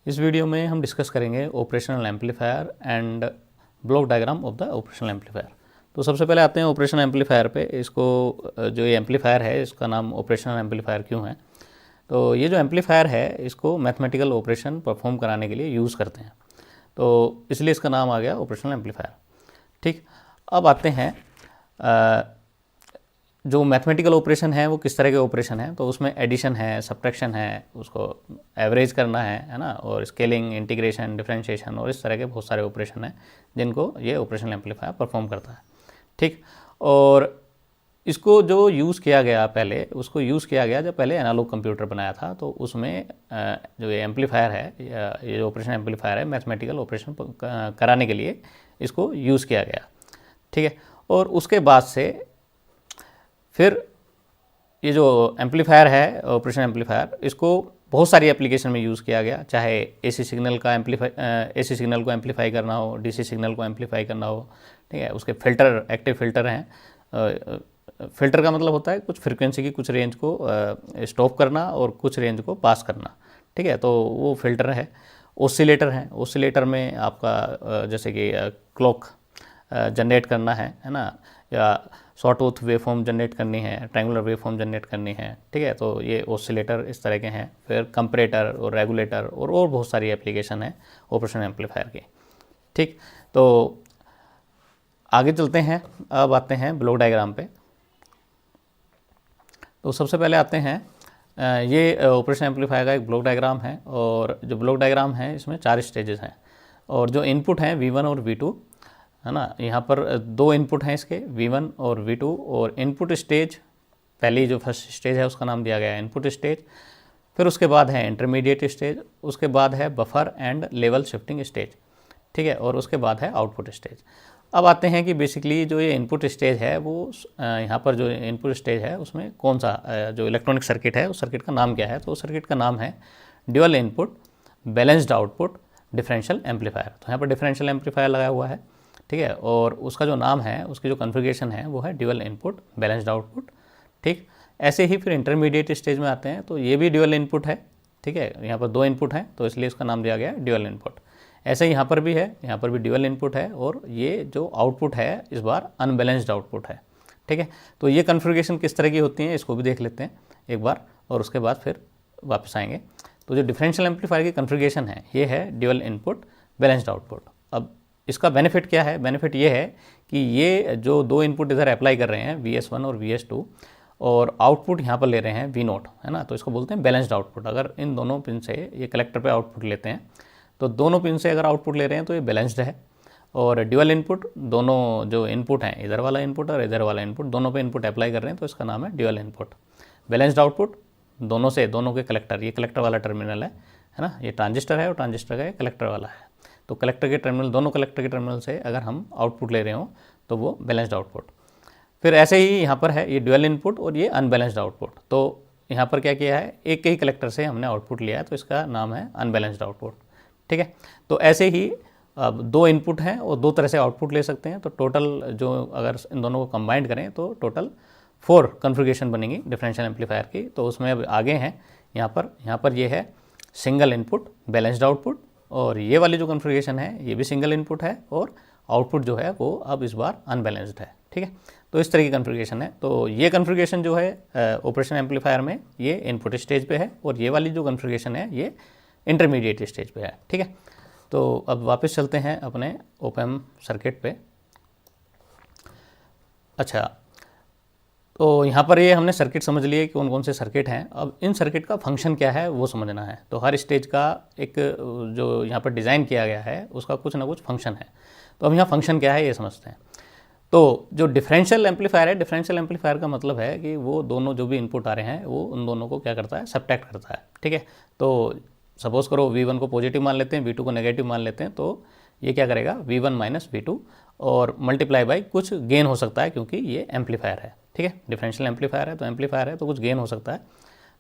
इस वीडियो में हम डिस्कस करेंगे operational amplifier and block diagram of the operational amplifier. तो सबसे पहले आते हैं ऑपरेशनल एम्पलीफायर पे। इसको जो ये एम्पलीफायर है इसका नाम ऑपरेशनल एम्पलीफायर क्यों है? तो ये जो एम्पलीफायर है इसको मैथमेटिकल ऑपरेशन परफॉर्म कराने के लिए यूज़ करते हैं, तो इसलिए इसका नाम आ गया ऑपरेशनल एम्पलीफायर। ठीक, अब आते हैं जो मैथमेटिकल ऑपरेशन है वो किस तरह के ऑपरेशन है। तो उसमें एडिशन है, सब्ट्रैक्शन है, उसको एवरेज करना है ना, और स्केलिंग, इंटीग्रेशन, डिफरेंशिएशन और इस तरह के बहुत सारे ऑपरेशन हैं जिनको ये ऑपरेशनल एम्पलीफायर परफॉर्म करता है। ठीक, और इसको जो यूज़ किया गया पहले, उसको यूज़ किया गया जब पहले एनालॉग कंप्यूटर बनाया था, तो उसमें जो ये एम्पलीफायर है, ये जो ऑपरेशन एम्पलीफायर है, मैथमेटिकल ऑपरेशन कराने के लिए इसको यूज़ किया गया। ठीक है, और उसके बाद से फिर ये जो एम्पलीफायर है, ऑपरेशन एम्पलीफायर, इसको बहुत सारी एप्लीकेशन में यूज़ किया गया, चाहे एसी सिग्नल को एम्पलीफाई करना हो, डीसी सिग्नल को एम्पलीफाई करना हो। ठीक है, उसके फिल्टर, एक्टिव फिल्टर हैं। फिल्टर का मतलब होता है कुछ फ्रीक्वेंसी की कुछ रेंज को स्टॉप करना और कुछ रेंज को पास करना। ठीक है, तो वो फिल्टर है। ओसिलेटर हैं, ओसिलेटर में आपका जैसे कि क्लॉक जनरेट करना है ना, या सॉटूथ वेवफॉर्म जनरेट करनी है, ट्रायंगुलर वेवफॉर्म जनरेट करनी है। ठीक है, तो ये ओसिलेटर इस तरह के हैं। फिर कंपरेटर और रेगुलेटर और बहुत सारी एप्लीकेशन है ऑपरेशनल एम्पलीफायर की। ठीक, तो आगे चलते हैं, अब आते हैं ब्लॉक डायग्राम पे। तो सबसे पहले आते हैं, ये ऑपरेशन एम्पलीफायर का एक ब्लॉक डायग्राम है, और जो ब्लॉक डायग्राम है इसमें 4 स्टेजेस हैं, और जो इनपुट हैं V1 और V2 है ना। यहाँ पर 2 इनपुट हैं इसके, V1 और V2, और इनपुट स्टेज, पहली जो फर्स्ट स्टेज है उसका नाम दिया गया है इनपुट स्टेज। फिर उसके बाद है इंटरमीडिएट स्टेज, उसके बाद है buffer and level shifting stage. ठीक है, और उसके बाद है आउटपुट स्टेज। अब आते हैं कि बेसिकली जो ये इनपुट स्टेज है वो यहाँ पर जो इनपुट स्टेज है उसमें कौन सा जो इलेक्ट्रॉनिक सर्किट है उस सर्किट का नाम क्या है। तो उस सर्किट का नाम है dual input balanced output differential amplifier. तो यहाँ पर डिफरेंशियल एम्पलीफायर लगाया हुआ है। ठीक है, और उसका जो नाम है, उसकी जो कॉन्फ़िगरेशन है वो है ड्यूअल इनपुट बैलेंस्ड आउटपुट। ठीक, ऐसे ही फिर इंटरमीडिएट स्टेज में आते हैं, तो ये भी ड्यूअल इनपुट है। ठीक है, यहाँ पर 2 इनपुट हैं तो इसलिए इसका नाम दिया गया है ड्यूअल इनपुट। ऐसे यहाँ पर भी है, यहाँ पर भी ड्यूअल इनपुट है, और ये जो आउटपुट है इस बार अनबैलेंस्ड आउटपुट है। ठीक है, तो ये कॉन्फ़िगरेशन किस तरह की होती है इसको भी देख लेते हैं एक बार, और उसके बाद फिर वापस आएंगे। तो जो डिफरेंशियल एम्पलीफायर की कॉन्फ़िगरेशन है ये है ड्यूअल इनपुट बैलेंस्ड आउटपुट। अब इसका बेनिफिट क्या है? बेनिफिट ये है कि ये जो 2 इनपुट इधर अप्लाई कर रहे हैं VS1 और VS2, और आउटपुट यहाँ पर ले रहे हैं V0 है ना, तो इसको बोलते हैं बैलेंस्ड आउटपुट। अगर इन दोनों पिन से ये कलेक्टर पे आउटपुट लेते हैं, तो दोनों पिन से अगर आउटपुट ले रहे हैं तो ये बैलेंस्ड है। और ड्यूअल इनपुट, दोनों जो इनपुट हैं, इधर वाला इनपुट और इधर वाला इनपुट, दोनों पे इनपुट अप्लाई कर रहे हैं, तो इसका नाम है ड्यूअल इनपुट। बैलेंस्ड आउटपुट, दोनों से, दोनों के कलेक्टर, ये कलेक्टर वाला टर्मिनल है ना, ये ट्रांजिस्टर है और ट्रांजिस्टर का ये कलेक्टर वाला है। तो कलेक्टर के टर्मिनल, दोनों कलेक्टर के टर्मिनल से अगर हम आउटपुट ले रहे हो तो वो बैलेंस्ड आउटपुट। फिर ऐसे ही यहाँ पर है ये ड्यूअल इनपुट और ये अनबैलेंस्ड आउटपुट। तो यहाँ पर क्या किया है, एक ही कलेक्टर से हमने आउटपुट लिया है, तो इसका नाम है अनबैलेंस्ड आउटपुट। ठीक है, तो ऐसे ही अब 2 इनपुट हैं और 2 तरह से आउटपुट ले सकते हैं। तो टोटल जो अगर इन दोनों को कंबाइंड करें तो टोटल 4 कॉन्फ़िगरेशन बनेगी डिफरेंशियल एम्पलीफायर की। तो उसमें अब आगे हैं, यहाँ पर ये है सिंगल इनपुट बैलेंस्ड आउटपुट, और ये वाली जो कॉन्फ़िगरेशन है ये भी सिंगल इनपुट है, और आउटपुट जो है वो अब इस बार अनबैलेंस्ड है। ठीक है, तो इस तरह की कॉन्फ़िगरेशन है। तो ये कॉन्फ़िगरेशन जो है ऑपरेशन एम्पलीफायर में ये इनपुट स्टेज पे है, और ये वाली जो कॉन्फ़िगरेशन है ये इंटरमीडिएट स्टेज पे है। ठीक है, तो अब वापस चलते हैं अपने ओप-एम्प सर्किट पे। अच्छा, तो यहाँ पर ये हमने सर्किट समझ लिए कि कौन कौन से सर्किट हैं। अब इन सर्किट का फंक्शन क्या है वो समझना है। तो हर स्टेज का एक जो यहाँ पर डिज़ाइन किया गया है उसका कुछ ना कुछ फंक्शन है। तो अब यहाँ फंक्शन क्या है ये समझते हैं। तो जो डिफरेंशियल एम्पलीफायर है, डिफरेंशियल एम्पलीफायर का मतलब है कि वो दोनों जो भी इनपुट आ रहे हैं वो उन दोनों को क्या करता है, सब्ट्रैक्ट करता है। ठीक है, तो सपोज़ करो V1 को पॉजिटिव मान लेते हैं, V2 को नेगेटिव मान लेते हैं, तो ये क्या करेगा, V1 माइनस V2 और मल्टीप्लाई बाई कुछ गेन हो सकता है, क्योंकि ये एम्पलीफायर है। ठीक है, डिफरेंशियल एम्पलीफायर है तो एम्पलीफायर है तो कुछ गेन हो सकता है।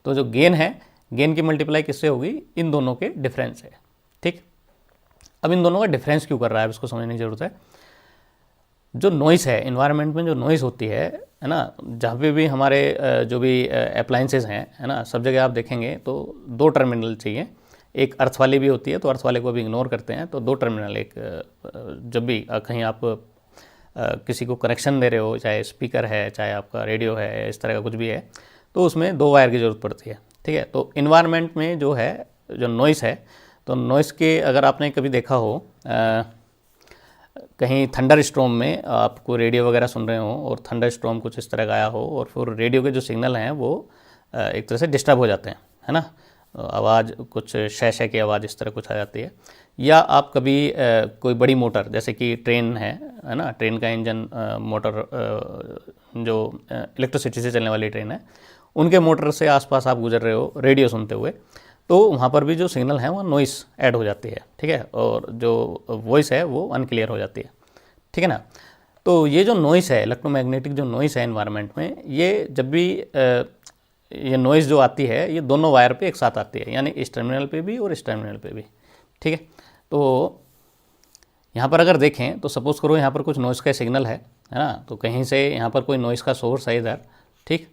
तो जो गेन है, गेन की मल्टीप्लाई किससे होगी, इन दोनों के डिफरेंस से। ठीक, अब इन दोनों का डिफरेंस क्यों कर रहा है इसको समझने की जरूरत है। जो नॉइस है, इन्वायरमेंट में जो नॉइस होती है ना, जहाँ पे भी हमारे जो भी अप्लाइंसेस हैं है ना, सब जगह आप देखेंगे तो 2 टर्मिनल चाहिए। एक अर्थ वाली भी होती है, तो अर्थ वाले को भी इग्नोर करते हैं। तो 2 टर्मिनल, एक जब भी कहीं आप किसी को कनेक्शन दे रहे हो, चाहे स्पीकर है, चाहे आपका रेडियो है, इस तरह का कुछ भी है, तो उसमें 2 वायर की ज़रूरत पड़ती है, ठीक है। तो इन्वायरमेंट में जो है, जो नॉइस है, तो नॉइस के अगर आपने कभी देखा हो कहीं थंडर स्टॉर्म में आपको रेडियो वगैरह सुन रहे हो और थंडर स्टॉर्म कुछ इस तरह का आया हो और फिर रेडियो के जो सिग्नल हैं वो एक तरह से डिस्टर्ब हो जाते हैं, है ना, आवाज़ कुछ शह की आवाज़ इस तरह कुछ आ जाती है। या आप कभी कोई बड़ी मोटर, जैसे कि ट्रेन है ना, ट्रेन का इंजन, मोटर जो इलेक्ट्रिसिटी से चलने वाली ट्रेन है, उनके मोटर से आसपास आप गुजर रहे हो रेडियो सुनते हुए, तो वहाँ पर भी जो सिग्नल है वो नॉइस ऐड हो जाती है, ठीक है, और जो वॉइस है वो अनक्लियर हो जाती है, ठीक है ना। तो ये जो नॉइस है, इलेक्ट्रोमैग्नेटिक जो नॉइस है एनवायरनमेंट में, ये जब भी ये नॉइस जो आती है ये दोनों वायर पे एक साथ आती है, यानी इस टर्मिनल पे भी और इस टर्मिनल पे भी, ठीक है। तो यहाँ पर अगर देखें तो सपोज़ करो यहाँ पर कुछ नॉइस का सिग्नल है ना, तो कहीं से यहाँ पर कोई नॉइस का सोर्स है इधर, ठीक,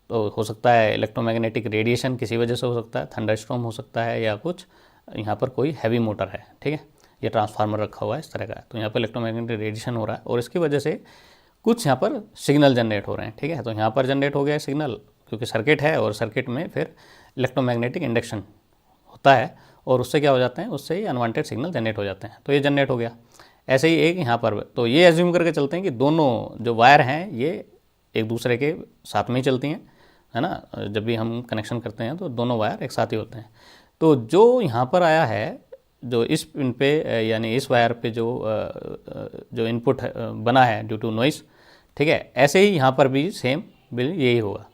तो हो सकता है इलेक्ट्रोमैग्नेटिक रेडिएशन किसी वजह से हो सकता है, थंडरस्टॉर्म हो सकता है, या कुछ यहाँ पर कोई हैवी मोटर है, ठीक है, ये ट्रांसफार्मर रखा हुआ है इस तरह का, तो यहाँ पर इलेक्ट्रोमैग्नेटिक रेडिएशन हो रहा है और इसकी वजह से कुछ यहाँ पर सिग्नल जनरेट हो रहे हैं, ठीक है। तो यहाँ पर जनरेट हो गया है सिग्नल, क्योंकि सर्किट है और सर्किट में फिर इलेक्ट्रोमैग्नेटिक इंडक्शन होता है और उससे क्या हो जाते हैं, उससे ही अनवांटेड सिग्नल जनरेट हो जाते हैं, तो ये जनरेट हो गया। ऐसे ही एक यहाँ पर, तो ये एज्यूम करके चलते हैं कि दोनों जो वायर हैं ये एक दूसरे के साथ में ही चलती हैं, है ना, जब भी हम कनेक्शन करते हैं तो दोनों वायर एक साथ ही होते हैं। तो जो यहाँ पर आया है, जो इस पिन पे यानी इस वायर पे जो इनपुट बना है ड्यू टू नॉइस, ठीक है, ऐसे ही यहाँ पर भी सेम बिल यही होगा,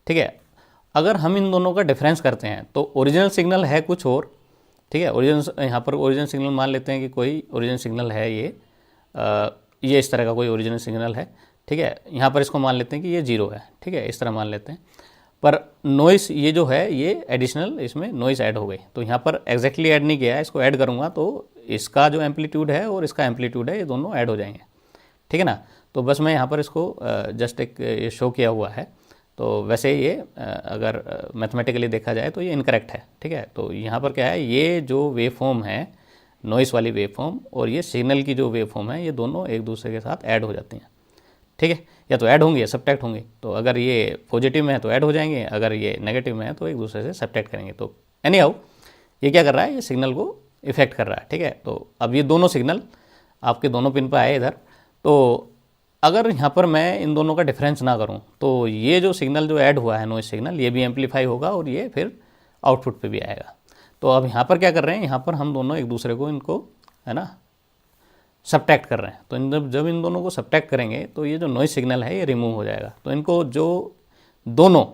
ठीक है। अगर हम इन दोनों का डिफरेंस करते हैं तो ओरिजिनल सिग्नल है कुछ और, ठीक है, ओरिजिनल यहाँ पर ओरिजिनल सिग्नल मान लेते हैं कि कोई ओरिजिनल सिग्नल है ये इस तरह का कोई ओरिजिनल सिग्नल है, ठीक है, यहाँ पर इसको मान लेते हैं कि ये 0 है, ठीक है, इस तरह मान लेते हैं। पर नॉइस ये जो है ये एडिशनल इसमें नॉइस ऐड हो गई, तो यहाँ पर एग्जैक्टली ऐड नहीं किया है, इसको ऐड करूँगा तो इसका जो एम्पलीट्यूड है और इसका एम्पलीट्यूड है ये दोनों ऐड हो जाएंगे, ठीक है ना। तो बस मैं यहाँ पर इसको जस्ट एक ये शो किया हुआ है, तो वैसे ये अगर मैथमेटिकली देखा जाए तो ये इनकरेक्ट है, ठीक है। तो यहाँ पर क्या है, ये जो वेव फॉर्म है नॉइस वाली वेव फॉर्म और ये सिग्नल की जो वेव फॉर्म है ये दोनों एक दूसरे के साथ ऐड हो जाती हैं, ठीक है, या तो ऐड होंगी या सब्ट्रैक्ट होंगी। तो अगर ये पॉजिटिव में है तो ऐड हो जाएंगे, अगर ये नेगेटिव में है तो एक दूसरे से सब्ट्रैक्ट करेंगे। तो एनी हाउ ये क्या कर रहा है, ये सिग्नल को इफेक्ट कर रहा है, ठीक है। तो अब ये दोनों सिग्नल आपके दोनों पिन पर आए इधर, तो अगर यहाँ पर मैं इन दोनों का डिफरेंस ना करूँ तो ये जो सिग्नल जो ऐड हुआ है नॉइस सिग्नल, ये भी एम्पलीफाई होगा और ये फिर आउटपुट पे भी आएगा। तो अब यहाँ पर क्या कर रहे हैं, यहाँ पर हम दोनों एक दूसरे को इनको, है ना, सब्ट्रैक्ट कर रहे हैं। तो जब इन दोनों को सब्ट्रैक्ट करेंगे तो ये जो नॉइस सिग्नल है ये रिमूव हो जाएगा। तो इनको जो दोनों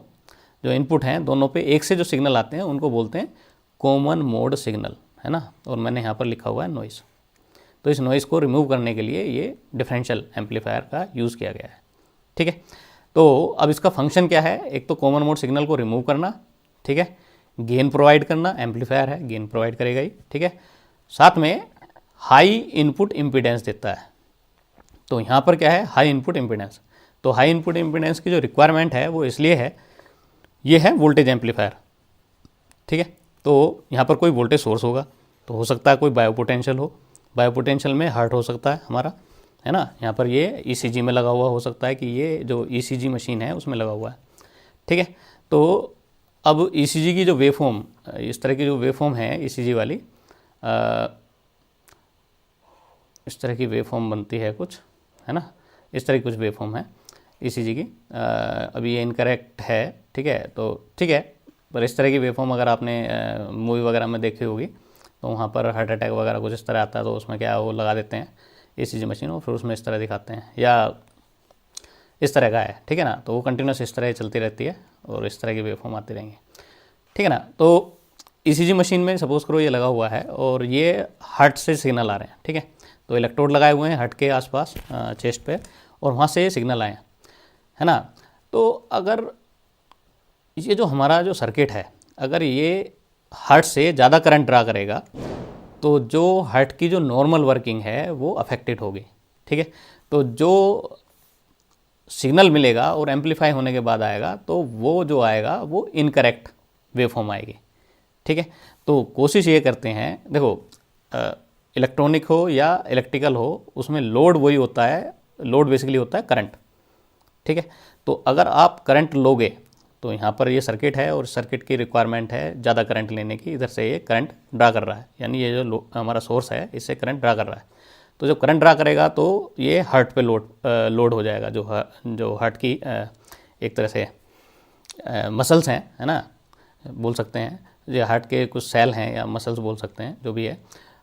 जो इनपुट हैं दोनों पे एक से जो सिग्नल आते हैं उनको बोलते हैं कॉमन मोड सिग्नल, है ना, और मैंने यहाँ पर लिखा हुआ है नॉइस। तो इस नॉइस को रिमूव करने के लिए ये डिफरेंशियल एम्पलीफायर का यूज़ किया गया है, ठीक है। तो अब इसका फंक्शन क्या है, एक तो कॉमन मोड सिग्नल को रिमूव करना, ठीक है, गेन प्रोवाइड करना, एम्पलीफायर है गेन प्रोवाइड करेगा ही, ठीक है, साथ में हाई इनपुट इम्पीडेंस देता है। तो यहाँ पर क्या है, हाई इनपुट इम्पीडेंस। तो हाई इनपुट इम्पीडेंस की जो रिक्वायरमेंट है वो इसलिए है, ये है वोल्टेज एम्पलीफायर, ठीक है। तो यहाँ पर कोई वोल्टेज सोर्स होगा, तो हो सकता है कोई बायोपोटेंशियल हो, बायोपोटेंशियल में हर्ट हो सकता है हमारा, है ना, यहाँ पर ये ईसीजी में लगा हुआ हो सकता है कि ये जो ईसीजी मशीन है उसमें लगा हुआ है, ठीक है। तो अब ईसीजी की जो वेवफॉर्म, इस तरह की जो वेवफॉर्म है ईसीजी वाली, इस तरह की वेवफॉर्म बनती है कुछ, है ना, इस तरह की कुछ वेवफॉर्म है ईसीजी की। अभी ये इनकरेक्ट है, ठीक है, तो ठीक है, पर इस तरह की वेवफॉर्म अगर आपने मूवी वगैरह में देखी होगी तो वहाँ पर हार्ट अटैक वगैरह कुछ इस तरह आता है, तो उसमें क्या वो लगा देते हैं ईसीजी मशीन और फिर उसमें इस तरह दिखाते हैं, या इस तरह का है, ठीक है ना। तो वो कंटिन्यूस इस तरह चलती रहती है और इस तरह की वेवफॉर्म आती रहेंगी, ठीक है ना। तो ईसीजी मशीन में सपोज करो ये लगा हुआ है और ये हार्ट से सिग्नल आ रहे हैं, ठीक है। तो इलेक्ट्रोड लगाए हुए हैं हार्ट के आसपास चेस्ट पे और वहाँ से सिग्नल आए, है ना। तो अगर ये जो हमारा जो सर्किट है, अगर ये हार्ट से ज़्यादा करंट ड्रा करेगा तो जो हार्ट की जो नॉर्मल वर्किंग है वो अफेक्टेड होगी, ठीक है। तो जो सिग्नल मिलेगा और एम्पलीफाई होने के बाद आएगा तो वो जो आएगा वो इनकरेक्ट वेवफॉर्म आएगी, ठीक है। तो कोशिश ये करते हैं, देखो इलेक्ट्रॉनिक हो या इलेक्ट्रिकल हो, उसमें लोड वही होता है, लोड बेसिकली होता है करंट, ठीक है। तो अगर आप करंट लोगे तो यहाँ पर ये सर्किट है और सर्किट की रिक्वायरमेंट है ज़्यादा करंट लेने की, इधर से ये करंट ड्रा कर रहा है, यानी ये जो हमारा सोर्स है इससे करंट ड्रा कर रहा है। तो जब करंट ड्रा करेगा तो ये हार्ट पे लोड हो जाएगा, जो हार्ट की एक तरह से मसल्स हैं, है ना, बोल सकते हैं, ये हार्ट के कुछ सेल हैं या मसल्स बोल सकते हैं, जो भी है,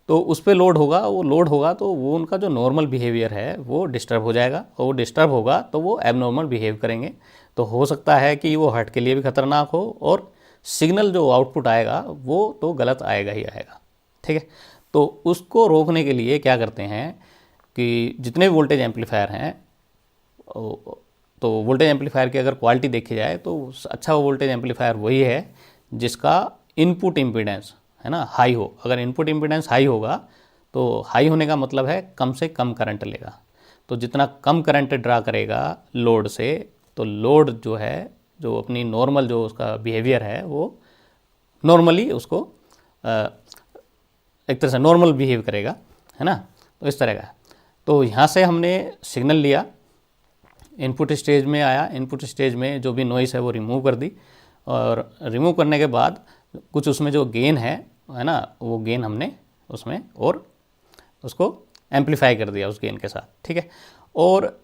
तो उस पर लोड होगा। वो लोड होगा तो वो उनका जो नॉर्मल बिहेवियर है वो डिस्टर्ब हो जाएगा, और वो डिस्टर्ब होगा तो वो एबनॉर्मल बिहेव करेंगे। तो हो सकता है कि वो हार्ट के लिए भी खतरनाक हो, और सिग्नल जो आउटपुट आएगा वो तो गलत आएगा ही आएगा, ठीक है। तो उसको रोकने के लिए क्या करते हैं कि जितने भी वोल्टेज एम्पलीफायर हैं, तो वोल्टेज एम्पलीफायर की अगर क्वालिटी देखी जाए तो अच्छा वोल्टेज एम्पलीफायर वही है जिसका इनपुट इम्पीडेंस, है ना, हाई हो। अगर इनपुट इम्पीडेंस हाई होगा तो हाई होने का मतलब है कम से कम करंट लेगा। तो जितना कम करंट ड्रा करेगा लोड से, तो लोड जो है, जो अपनी नॉर्मल जो उसका बिहेवियर है वो नॉर्मली उसको एक तरह से नॉर्मल बिहेव करेगा, है ना। तो इस तरह का। तो यहाँ से हमने सिग्नल लिया, इनपुट स्टेज में आया, इनपुट स्टेज में जो भी नॉइस है वो रिमूव कर दी, और रिमूव करने के बाद कुछ उसमें जो गेन है ना, वो गेन हमने उसमें और उसको एम्पलीफाई कर दिया उस गेन के साथ, ठीक है। और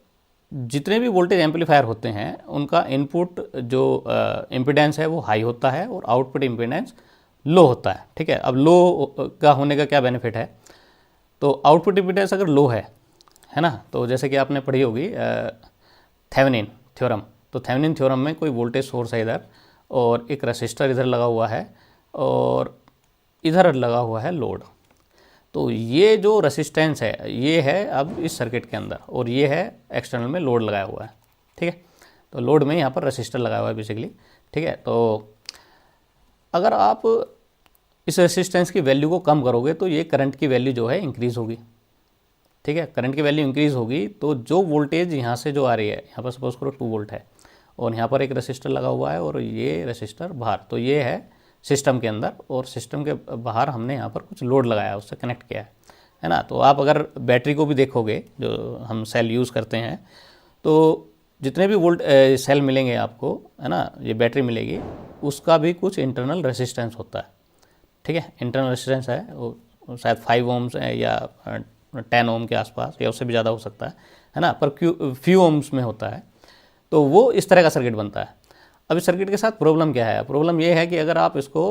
जितने भी वोल्टेज एम्पलीफायर होते हैं उनका इनपुट जो इम्पीडेंस है वो हाई होता है और आउटपुट इम्पीडेंस लो होता है, ठीक है। अब लो का होने का क्या बेनिफिट है, तो आउटपुट इम्पीडेंस अगर लो है ना, तो जैसे कि आपने पढ़ी होगी थेवेनिन थ्योरम। तो थेवेनिन थ्योरम में कोई वोल्टेज सोर्स है इधर, और एक रेसिस्टर इधर लगा हुआ है, और इधर लगा हुआ है लोड। तो ये जो रेसिस्टेंस है ये है अब इस सर्किट के अंदर, और ये है एक्सटर्नल में लोड लगाया हुआ है, ठीक है। तो लोड में यहाँ पर रेसिस्टर लगाया हुआ है बेसिकली, ठीक है। तो अगर आप इस रेसिस्टेंस की वैल्यू को कम करोगे तो ये करंट की वैल्यू जो है इंक्रीज़ होगी, ठीक है। करंट की वैल्यू इंक्रीज़ होगी तो जो वोल्टेज यहाँ से जो आ रही है, यहाँ पर सपोज करो 2 वोल्ट है, और यहाँ पर एक रेसिस्टर लगा हुआ है और ये रेसिस्टर बाहर, तो ये है सिस्टम के अंदर, और सिस्टम के बाहर हमने यहाँ पर कुछ लोड लगाया, उससे कनेक्ट किया है ना। तो आप अगर बैटरी को भी देखोगे, जो हम सेल यूज़ करते हैं, तो जितने भी वोल्ट सेल मिलेंगे आपको, है ना, ये बैटरी मिलेगी, उसका भी कुछ इंटरनल रेसिस्टेंस होता है, ठीक है। इंटरनल रेसिस्टेंस है वो शायद 5 ओम्स है या 10 ओम के आसपास, या उससे भी ज़्यादा हो सकता है ना, पर फ्यू ओम्स में होता है। तो वो इस तरह का सर्किट बनता है। अब इस सर्किट के साथ प्रॉब्लम क्या है, प्रॉब्लम ये है कि अगर आप इसको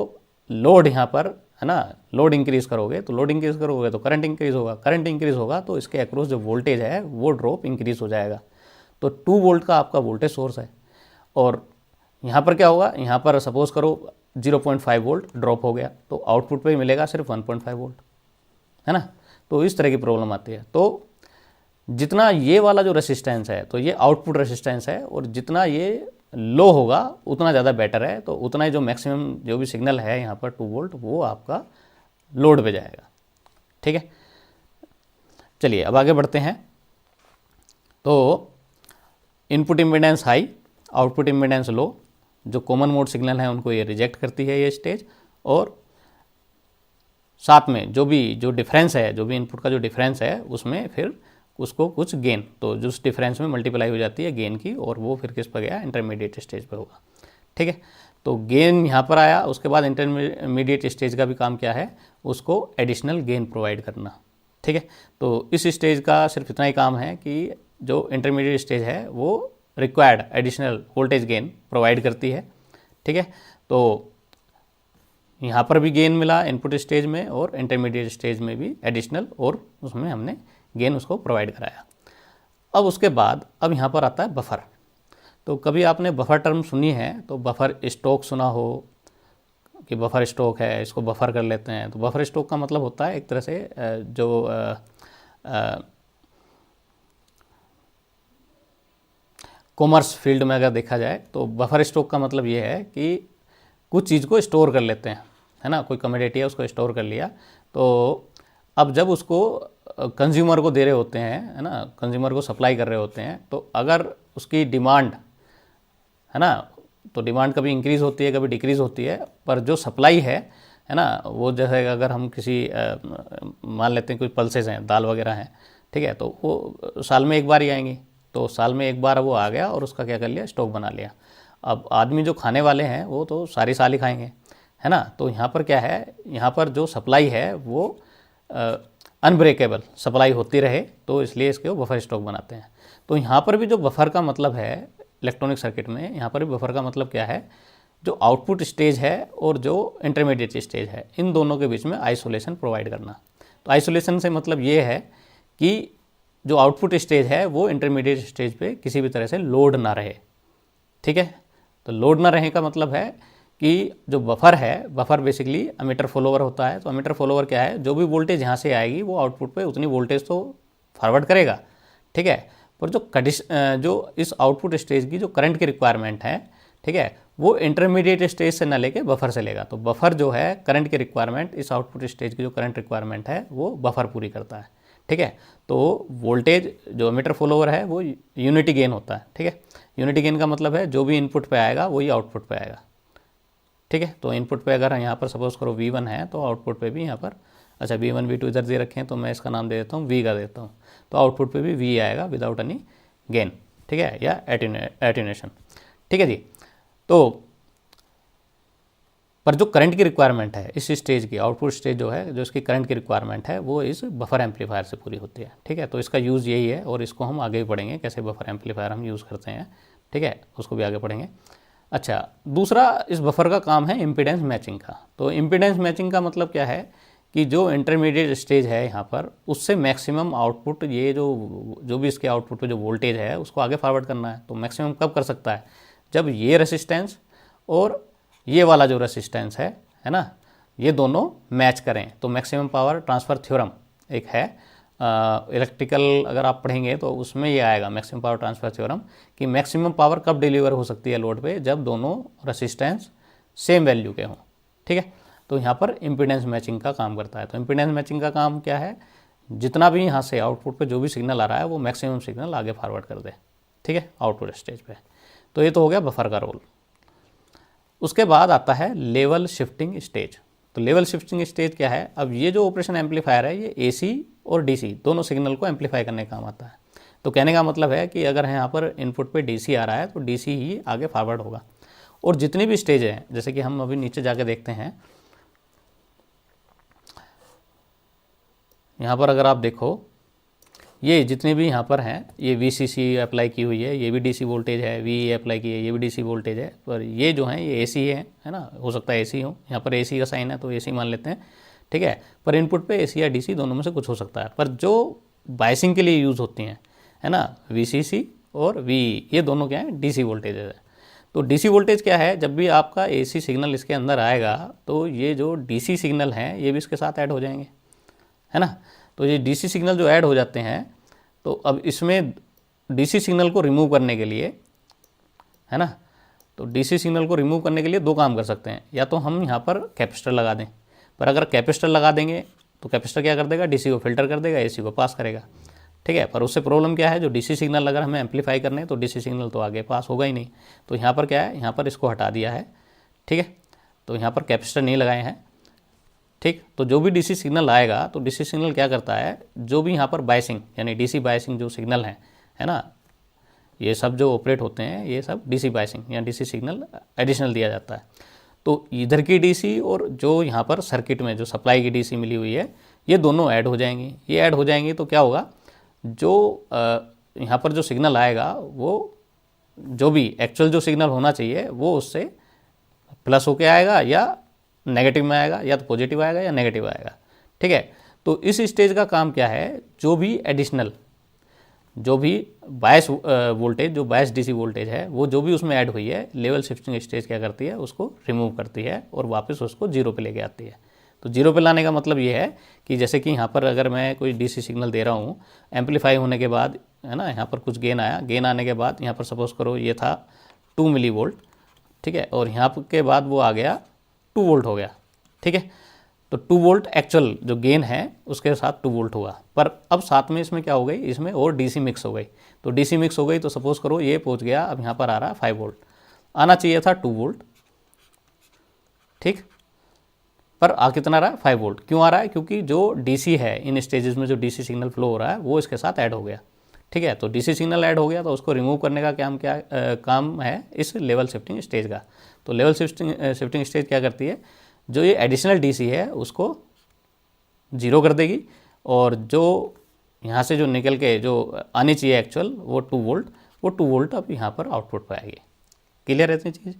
लोड यहाँ पर, है ना, लोड इंक्रीज़ करोगे, तो लोड इंक्रीज़ करोगे तो करंट इंक्रीज़ होगा, करंट इंक्रीज़ होगा तो इसके अक्रॉस जो वोल्टेज है वो ड्रॉप इंक्रीज़ हो जाएगा। तो 2 वोल्ट का आपका वोल्टेज सोर्स है, और यहाँ पर क्या होगा, यहाँ पर सपोज करो 0.5 वोल्ट ड्रॉप हो गया, तो आउटपुट पे मिलेगा सिर्फ 1.5 वोल्ट, है ना। तो इस तरह की प्रॉब्लम आती है। तो जितना ये वाला जो रेसिस्टेंस है, तो ये आउटपुट रेसिस्टेंस है, और जितना ये लो होगा उतना ज़्यादा बेटर है, तो उतना ही जो मैक्सिमम जो भी सिग्नल है यहाँ पर 2 वोल्ट वो आपका लोड पे जाएगा, ठीक है। चलिए अब आगे बढ़ते हैं। तो input impedance high, output impedance low, जो कॉमन मोड सिग्नल है उनको ये रिजेक्ट करती है ये स्टेज, और साथ में जो डिफरेंस है, जो भी इनपुट का जो डिफरेंस है उसमें फिर उसको कुछ गेन, तो जो उस डिफरेंस में मल्टीप्लाई हो जाती है गेन की, और वो फिर किस पर गया, इंटरमीडिएट स्टेज पे होगा, ठीक है। तो गेन यहाँ पर आया, उसके बाद इंटरमीडिएट स्टेज का भी काम क्या है, उसको एडिशनल गेन प्रोवाइड करना, ठीक है। तो इस स्टेज का सिर्फ इतना ही काम है कि जो इंटरमीडिएट स्टेज है वो required additional voltage gain provide करती है, ठीक है। तो यहाँ पर भी गेन मिला इनपुट स्टेज में, और इंटरमीडिएट स्टेज में भी एडिशनल, और उसमें हमने गेन उसको प्रोवाइड कराया। अब उसके बाद अब यहाँ पर आता है बफर। तो कभी आपने बफर टर्म सुनी है, तो बफर स्टॉक सुना हो कि बफर स्टॉक है, इसको बफर कर लेते हैं। तो बफर स्टॉक का मतलब होता है एक तरह से जो कॉमर्स फील्ड में अगर देखा जाए तो बफर स्टॉक का मतलब ये है कि कुछ चीज़ को स्टोर कर लेते हैं, है ना, कोई कमोडिटी है उसको स्टोर कर लिया, तो अब जब उसको कंज्यूमर को दे रहे होते हैं, है ना, कंज्यूमर को सप्लाई कर रहे होते हैं, तो अगर उसकी डिमांड, है ना, तो डिमांड कभी इंक्रीज़ होती है कभी डिक्रीज़ होती है, पर जो सप्लाई है है ना। वो जैसे अगर हम किसी मान लेते हैं कोई पल्सेस हैं, दाल वगैरह हैं, ठीक है, तो वो साल में एक बार ही आएंगी, तो साल में एक बार वो आ गया और उसका क्या कर लिया, स्टॉक बना लिया। अब आदमी जो खाने वाले हैं वो तो सारी साल ही खाएंगे, है ना। तो यहाँ पर क्या है, यहाँ पर जो सप्लाई है वो अनब्रेकेबल सप्लाई होती रहे, तो इसलिए इसके वो बफर स्टॉक बनाते हैं। तो यहाँ पर भी जो बफर का मतलब है इलेक्ट्रॉनिक सर्किट में, यहाँ पर भी बफर का मतलब क्या है, जो आउटपुट स्टेज है और जो इंटरमीडिएट स्टेज है, इन दोनों के बीच में आइसोलेशन प्रोवाइड करना। तो आइसोलेशन से मतलब ये है कि जो आउटपुट स्टेज है वो इंटरमीडिएट स्टेज पे किसी भी तरह से लोड ना रहे, ठीक है। तो लोड ना रहे का मतलब है कि जो बफर है, बफर बेसिकली अमीटर फॉलोवर होता है। तो अमीटर फॉलोवर क्या है, जो भी वोल्टेज यहाँ से आएगी वो आउटपुट पे उतनी वोल्टेज तो फॉरवर्ड करेगा, ठीक है। पर जो इस आउटपुट स्टेज की जो करंट की रिक्वायरमेंट है, ठीक है, वो इंटरमीडिएट स्टेज से ना लेके बफर से लेगा। तो बफर जो है करंट की रिक्वायरमेंट, इस आउटपुट स्टेज की जो करंट रिक्वायरमेंट है वो बफर पूरी करता है, ठीक है। तो वोल्टेज जो एमीटर फॉलोवर है वो यूनिटी गेन होता है, ठीक है। यूनिटी गेन का मतलब है जो भी इनपुट पे आएगा वही आउटपुट पे आएगा, ठीक है। तो इनपुट पे अगर यहाँ पर सपोज करो V1 है तो आउटपुट पे भी यहाँ पर, अच्छा V1 V2 इधर दे रखे हैं तो मैं इसका नाम दे देता हूँ V का देता हूँ, तो आउटपुट पे भी V आएगा विदाउट एनी गेन, ठीक है, या एटीन्यूएशन, ठीक है जी। तो पर जो करंट की रिक्वायरमेंट है इस स्टेज की, आउटपुट स्टेज जो है, जो इसकी करंट की रिक्वायरमेंट है वो इस बफर एम्पलीफायर से पूरी होती है, ठीक है। तो इसका यूज़ यही है और इसको हम आगे भी पढ़ेंगे कैसे बफर एम्पलीफायर हम यूज़ करते हैं, ठीक है, उसको भी आगे पढ़ेंगे। अच्छा, दूसरा इस बफर का काम है इम्पीडेंस मैचिंग का। तो इम्पीडेंस मैचिंग का मतलब क्या है कि जो इंटरमीडिएट स्टेज है यहाँ पर, उससे मैक्सिमम आउटपुट, ये जो भी इसके आउटपुट पे जो वोल्टेज है उसको आगे फॉरवर्ड करना है। तो मैक्सिमम कब कर सकता है, जब ये रेसिस्टेंस और ये वाला जो रेसिस्टेंस है ना, ये दोनों मैच करें। तो मैक्सिमम पावर ट्रांसफ़र थ्योरम एक है इलेक्ट्रिकल, अगर आप पढ़ेंगे तो उसमें ये आएगा मैक्सिमम पावर ट्रांसफ़र थ्योरम, कि मैक्सिमम पावर कब डिलीवर हो सकती है लोड पे, जब दोनों रेसिस्टेंस सेम वैल्यू के हों, ठीक है। तो यहाँ पर इम्पीडेंस मैचिंग का काम करता है। तो इम्पीडेंस मैचिंग का काम क्या है, जितना भी यहाँ से आउटपुट पे जो भी सिग्नल आ रहा है वो मैक्सिमम सिग्नल आगे फॉरवर्ड कर दे, ठीक है, आउटपुट स्टेज पे। तो ये तो हो गया बफर का रोल। उसके बाद आता है लेवल शिफ्टिंग स्टेज। तो लेवल शिफ्टिंग स्टेज क्या है, अब ये जो ऑपरेशन एम्पलीफायर है ये AC और DC दोनों सिग्नल को एम्पलीफाई करने का काम आता है। तो कहने का मतलब है कि अगर यहाँ पर इनपुट पे DC आ रहा है तो DC ही आगे फॉरवर्ड होगा, और जितनी भी स्टेज हैं, जैसे कि हम अभी नीचे जाके देखते हैं, यहाँ पर अगर आप देखो, ये जितने भी यहाँ पर हैं, ये VCC अप्लाई की हुई है, ये भी DC वोल्टेज है, VE अप्लाई की है, ये भी DC वोल्टेज है, पर ये जो हैं ये AC है ना, हो सकता है AC हो, यहाँ पर AC का साइन है तो AC मान लेते हैं, ठीक है। पर इनपुट पे AC या DC दोनों में से कुछ हो सकता है। पर जो बाइसिंग के लिए यूज़ होती हैं, है ना, VCC और VE, ये दोनों क्या है, DC वोल्टेज है। तो DC वोल्टेज क्या है, जब भी आपका AC सिग्नल इसके अंदर आएगा तो ये जो DC सिग्नल हैं ये भी इसके साथ ऐड हो जाएंगे, है ना। तो ये DC सिग्नल जो ऐड हो जाते हैं, तो अब इसमें DC सिग्नल को रिमूव करने के लिए, है ना, तो DC सिग्नल को रिमूव करने के लिए दो काम कर सकते हैं, या तो हम यहाँ पर कैपेसिटर लगा दें, पर अगर कैपेसिटर लगा देंगे तो कैपेसिटर क्या कर देगा, DC को फिल्टर कर देगा, AC को पास करेगा, ठीक है। पर उससे प्रॉब्लम क्या है, जो DC सिग्नल अगर हमें एम्पलीफाई करने हैं तो DC सिग्नल तो आगे पास होगा ही नहीं। तो यहाँ पर क्या है, यहाँ पर इसको हटा दिया है, ठीक है। तो यहाँ पर कैपेसिटर नहीं लगाए हैं, ठीक। तो जो भी DC सिग्नल आएगा तो DC सिग्नल क्या करता है, जो भी यहाँ पर बायसिंग यानी DC बायसिंग जो सिग्नल हैं, है ना, ये सब जो ऑपरेट होते हैं ये सब DC बायसिंग या DC सिग्नल एडिशनल दिया जाता है। तो इधर की DC और जो यहाँ पर सर्किट में जो सप्लाई की DC मिली हुई है, ये दोनों ऐड हो जाएंगी। ये ऐड हो जाएंगी तो क्या होगा, जो यहाँ पर जो सिग्नल आएगा वो जो भी एक्चुअल जो सिग्नल होना चाहिए वो उससे प्लस होके आएगा, या नेगेटिव में आएगा, या तो पॉजिटिव आएगा या नेगेटिव आएगा, ठीक है। तो इस स्टेज का काम क्या है, जो भी एडिशनल, जो भी बायस वोल्टेज, जो बायस DC वोल्टेज है, वो जो भी उसमें ऐड हुई है, लेवल शिफ्टिंग स्टेज क्या करती है, उसको रिमूव करती है और वापस उसको जीरो पे लेके आती है। तो जीरो पे लाने का मतलब ये है कि जैसे कि यहाँ पर अगर मैं कोई DC सिग्नल दे रहा हूँ एम्पलीफाई होने के बाद, है ना, यहाँ पर कुछ गेन आया, गेन आने के बाद यहाँ पर सपोज करो ये था 2 मिलीवोल्ट, ठीक है, और यहाँ के बाद वो आ गया 2 वोल्ट हो गया, ठीक है। तो 2 वोल्ट एक्चुअल जो गेन है उसके साथ 2 वोल्ट हुआ, पर अब साथ में इसमें क्या हो गई, इसमें और DC मिक्स हो गई। तो DC मिक्स हो गई तो सपोज करो ये पहुंच गया, अब यहाँ पर आ रहा है 5 वोल्ट, आना चाहिए था 2 वोल्ट, ठीक। पर आ कितना रहा है 5 वोल्ट। क्यों आ रहा है? क्योंकि जो डीसी है इन स्टेजेस में जो डीसी सिग्नल फ्लो हो रहा है वो इसके साथ ऐड हो गया, ठीक है। तो डीसी सिग्नल ऐड हो गया तो उसको रिमूव करने का काम है इस लेवल शिफ्टिंग स्टेज का। तो लेवल शिफ्टिंग स्टेज क्या करती है, जो ये एडिशनल डीसी है उसको 0 कर देगी, और जो यहाँ से जो निकल के जो आनी चाहिए एक्चुअल वो 2 वोल्ट, वो 2 वोल्ट अब यहाँ पर आउटपुट पे आएगी। क्लियर है इतनी चीज़,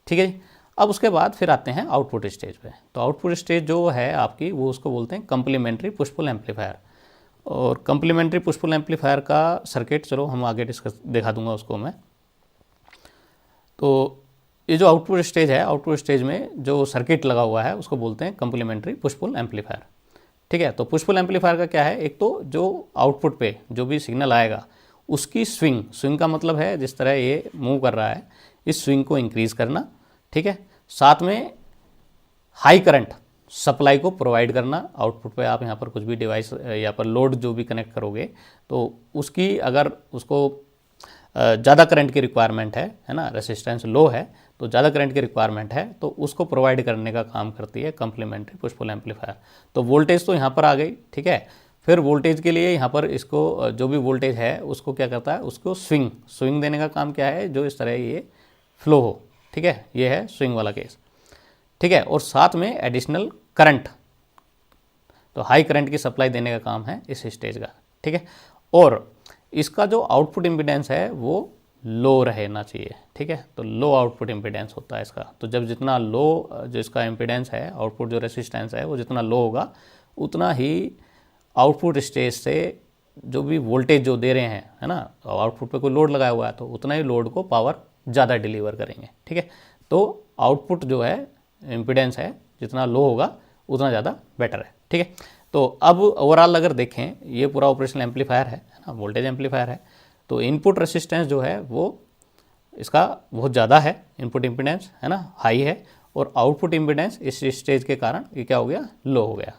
ठीक है जी। अब उसके बाद फिर आते हैं आउटपुट स्टेज पे। तो आउटपुट स्टेज जो है आपकी वो उसको बोलते हैं कंप्लीमेंट्री पुश पुल एम्पलीफायर। और कंप्लीमेंट्री पुश पुल एम्पलीफायर का सर्किट चलो हम आगे दिखा दूंगा उसको मैं। तो ये जो आउटपुट स्टेज है, आउटपुट स्टेज में जो सर्किट लगा हुआ है उसको बोलते हैं कंप्लीमेंट्री पुश पुल एम्पलीफायर, ठीक है। तो पुश पुल एम्पलीफायर का क्या है, एक तो जो आउटपुट पे जो भी सिग्नल आएगा उसकी स्विंग का मतलब है जिस तरह ये मूव कर रहा है इस स्विंग को इंक्रीज करना, ठीक है। साथ में हाई करंट सप्लाई को प्रोवाइड करना। आउटपुट पे आप यहाँ पर कुछ भी डिवाइस या पर लोड जो भी कनेक्ट करोगे तो उसकी अगर उसको ज़्यादा करंट की रिक्वायरमेंट है ना, रेसिस्टेंस लो है तो ज़्यादा करंट की रिक्वायरमेंट है तो उसको प्रोवाइड करने का काम करती है कंप्लीमेंट्री पुश पुल एम्पलीफायर। तो वोल्टेज तो यहाँ पर आ गई, ठीक है। फिर वोल्टेज के लिए यहाँ पर इसको जो भी वोल्टेज है उसको क्या करता है, उसको स्विंग देने का काम क्या है, जो इस तरह ये फ्लो हो, ठीक है। ये है स्विंग वाला केस, ठीक है। और साथ में एडिशनल करंट, तो हाई करंट की सप्लाई देने का काम है इस स्टेज का, ठीक है। और इसका जो आउटपुट इम्पीडेंस है वो लो रहना चाहिए, ठीक है। तो लो आउटपुट इम्पीडेंस होता है इसका। तो जब जितना लो जो इसका इम्पीडेंस है, आउटपुट जो रेसिस्टेंस है वो जितना लो होगा उतना ही आउटपुट स्टेज से जो भी वोल्टेज जो दे रहे हैं, है ना, आउटपुट पे कोई लोड लगाया हुआ है तो उतना ही लोड को पावर ज़्यादा डिलीवर करेंगे, ठीक है। तो आउटपुट जो है इम्पीडेंस है जितना लो होगा उतना ज़्यादा बेटर है, ठीक है। तो अब ओवरऑल अगर देखें ये पूरा ऑपरेशनल एम्पलीफायर है ना, वोल्टेज एम्पलीफायर है। तो इनपुट रेसिस्टेंस जो है वो इसका बहुत ज़्यादा है, इनपुट इम्पीडेंस है ना हाई है, और आउटपुट इम्पीडेंस इस स्टेज के कारण ये क्या हो गया, लो हो गया।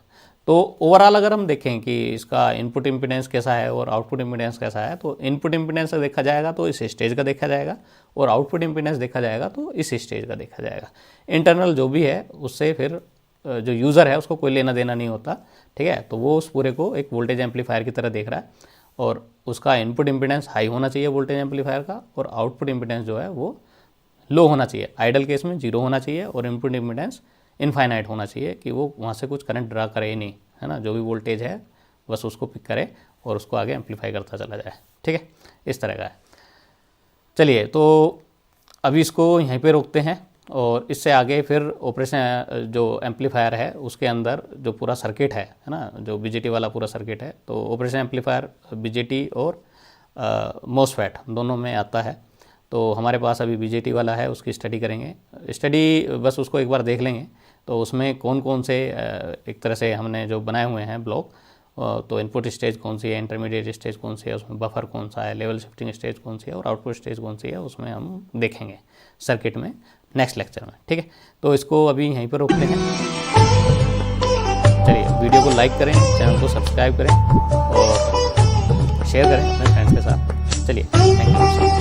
तो ओवरऑल अगर हम देखें कि इसका इनपुट इम्पीडेंस कैसा है और आउटपुट इम्पीडेंस कैसा है, तो इनपुट इम्पीडेंस देखा जाएगा तो इस स्टेज का देखा जाएगा, और आउटपुट इम्पीडेंस देखा जाएगा तो इस स्टेज का देखा जाएगा। इंटरनल जो भी है उससे फिर जो यूज़र है उसको कोई लेना देना नहीं होता, ठीक है। तो वो उस पूरे को एक वोल्टेज एम्पलीफायर की तरह देख रहा है, और उसका इनपुट इम्पीडेंस हाई होना चाहिए वोल्टेज एम्पलीफायर का, और आउटपुट इम्पीडेंस जो है वो लो होना चाहिए। आइडल केस में 0 होना चाहिए, और इनपुट इम्पीडेंस इनफाइनाइट होना चाहिए कि वो वहाँ से कुछ करंट ड्रा करे ही नहीं, है ना। जो भी वोल्टेज है बस उसको पिक करे और उसको आगे एम्पलीफाई करता चला जाए, ठीक है। इस तरह का है। चलिए तो अभी इसको यहीं पे रोकते हैं, और इससे आगे फिर ऑपरेशन जो एम्पलीफायर है उसके अंदर जो पूरा सर्किट है ना, जो बीजेटी वाला पूरा सर्किट है, तो ऑपरेशन एम्पलीफायर बीजेटी और मोसफेट दोनों में आता है। तो हमारे पास अभी बीजेटी वाला है, उसकी स्टडी करेंगे। स्टडी बस उसको एक बार देख लेंगे तो उसमें कौन कौन से एक तरह से हमने जो बनाए हुए हैं ब्लॉक, तो इनपुट स्टेज कौन सी है, इंटरमीडिएट स्टेज कौन सी है, उसमें बफर कौन सा है, लेवल शिफ्टिंग स्टेज कौन सी है, और आउटपुट स्टेज कौन सी है, उसमें हम देखेंगे सर्किट में नेक्स्ट लेक्चर में, ठीक है। तो इसको अभी यहीं पर रोकते हैं। चलिए वीडियो को लाइक करें, चैनल को सब्सक्राइब करें और शेयर करें अपने फ्रेंड्स के साथ। चलिए थैंक यू।